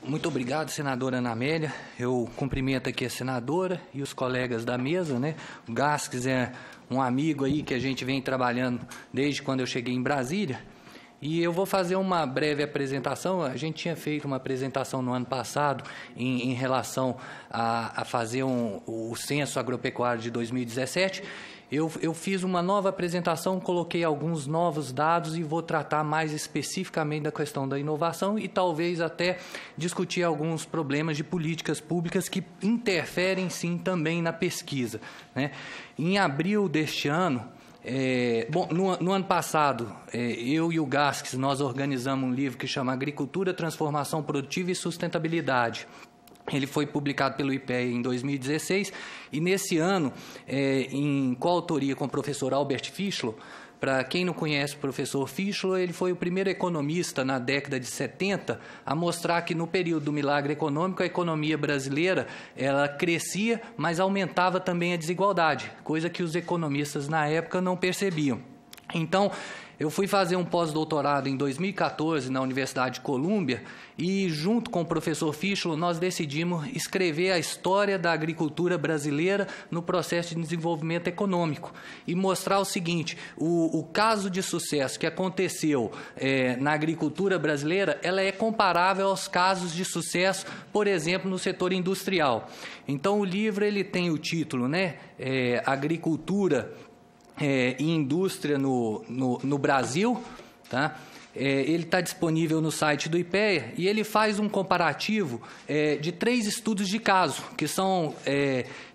Muito obrigado, senadora Ana Amélia. Eu cumprimento aqui a senadora e os colegas da mesa, né? O Gasques é um amigo aí que a gente vem trabalhando desde quando eu cheguei em Brasília. E eu vou fazer uma breve apresentação. A gente tinha feito uma apresentação no ano passado em relação a fazer o Censo Agropecuário de 2017. Eu fiz uma nova apresentação, coloquei alguns novos dados e vou tratar mais especificamente da questão da inovação e talvez até discutir alguns problemas de políticas públicas que interferem, sim, também na pesquisa, né? Em abril deste ano, no ano passado, eu e o Gasques, nós organizamos um livro que chama Agricultura, Transformação Produtiva e Sustentabilidade. Ele foi publicado pelo IPEA em 2016 e, nesse ano, em coautoria com o professor Albert Fischler. Para quem não conhece o professor Fischler, ele foi o primeiro economista na década de 70 a mostrar que, no período do milagre econômico, a economia brasileira ela crescia, mas aumentava também a desigualdade, coisa que os economistas, na época, não percebiam. Então, eu fui fazer um pós-doutorado em 2014 na Universidade de Colômbia e, junto com o professor Fischler, nós decidimos escrever a história da agricultura brasileira no processo de desenvolvimento econômico e mostrar o seguinte: o caso de sucesso que aconteceu na agricultura brasileira, ela é comparável aos casos de sucesso, por exemplo, no setor industrial. Então, o livro ele tem o título, né, Agricultura e Indústria no Brasil, tá? Ele está disponível no site do IPEA e ele faz um comparativo de 3 estudos de caso, que são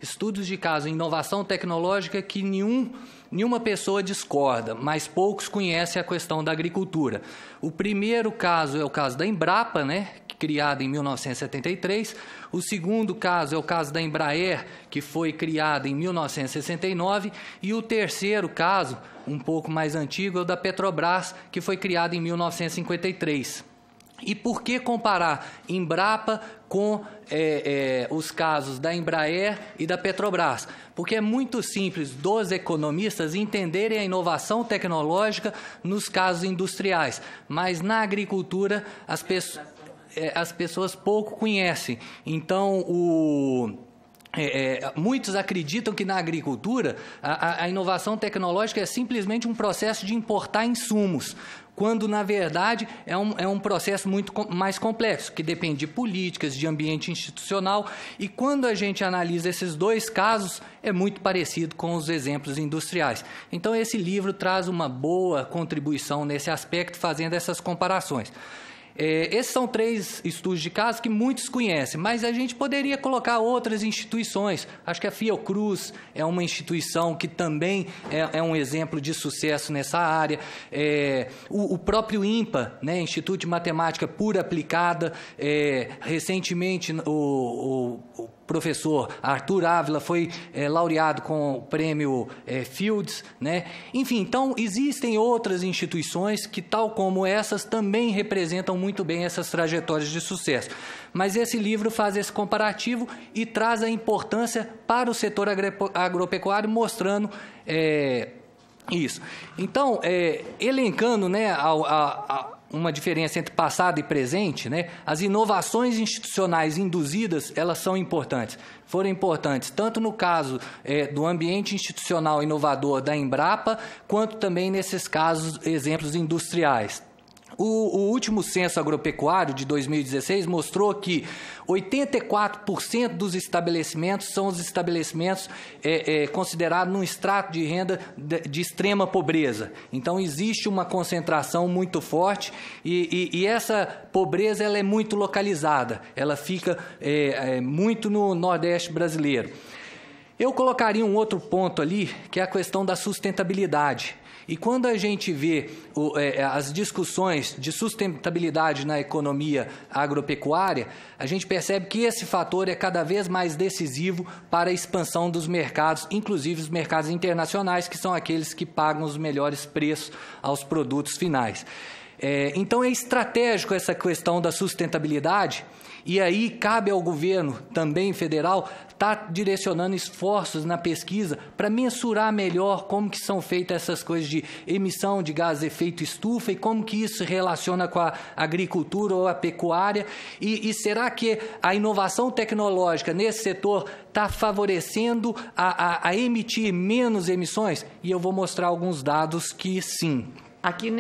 estudos de caso em inovação tecnológica que nenhuma pessoa discorda, mas poucos conhecem a questão da agricultura. O primeiro caso é o caso da Embrapa, né, criada em 1973. O segundo caso é o caso da Embraer, que foi criada em 1969. E o terceiro caso, um pouco mais antigo, é o da Petrobras, que foi criada em 1953. E por que comparar Embrapa com os casos da Embraer e da Petrobras? Porque é muito simples dos economistas entenderem a inovação tecnológica nos casos industriais, mas na agricultura as pessoas pouco conhecem. Então, muitos acreditam que na agricultura a inovação tecnológica é simplesmente um processo de importar insumos, quando, na verdade, é um processo muito mais complexo, que depende de políticas, de ambiente institucional, e quando a gente analisa esses 2 casos, é muito parecido com os exemplos industriais. Então, esse livro traz uma boa contribuição nesse aspecto, fazendo essas comparações. Esses são 3 estudos de caso que muitos conhecem, mas a gente poderia colocar outras instituições. Acho que a Fiocruz é uma instituição que também é um exemplo de sucesso nessa área. O próprio INPA, né, Instituto de Matemática Pura Aplicada, recentemente o professor Arthur Ávila foi laureado com o prêmio Fields, né? Enfim, então existem outras instituições que, tal como essas, também representam muito bem essas trajetórias de sucesso. Mas esse livro faz esse comparativo e traz a importância para o setor agropecuário, mostrando isso. Então, elencando, né, uma diferença entre passado e presente, né? As inovações institucionais induzidas, elas são importantes. Foram importantes tanto no caso do ambiente institucional inovador da Embrapa, quanto também nesses casos, exemplos industriais. O último censo agropecuário de 2016 mostrou que 84% dos estabelecimentos são os estabelecimentos considerados num extrato de renda de extrema pobreza. Então, existe uma concentração muito forte e essa pobreza ela é muito localizada. Ela fica muito no Nordeste brasileiro. Eu colocaria um outro ponto ali, que é a questão da sustentabilidade. E quando a gente vê as discussões de sustentabilidade na economia agropecuária, a gente percebe que esse fator é cada vez mais decisivo para a expansão dos mercados, inclusive os mercados internacionais, que são aqueles que pagam os melhores preços aos produtos finais. Então é estratégico essa questão da sustentabilidade, e aí cabe ao governo, também federal, estar direcionando esforços na pesquisa para mensurar melhor como que são feitas essas coisas de emissão de gases de efeito estufa e como que isso se relaciona com a agricultura ou a pecuária. E será que a inovação tecnológica nesse setor está favorecendo a emitir menos emissões? E eu vou mostrar alguns dados que sim. Aqui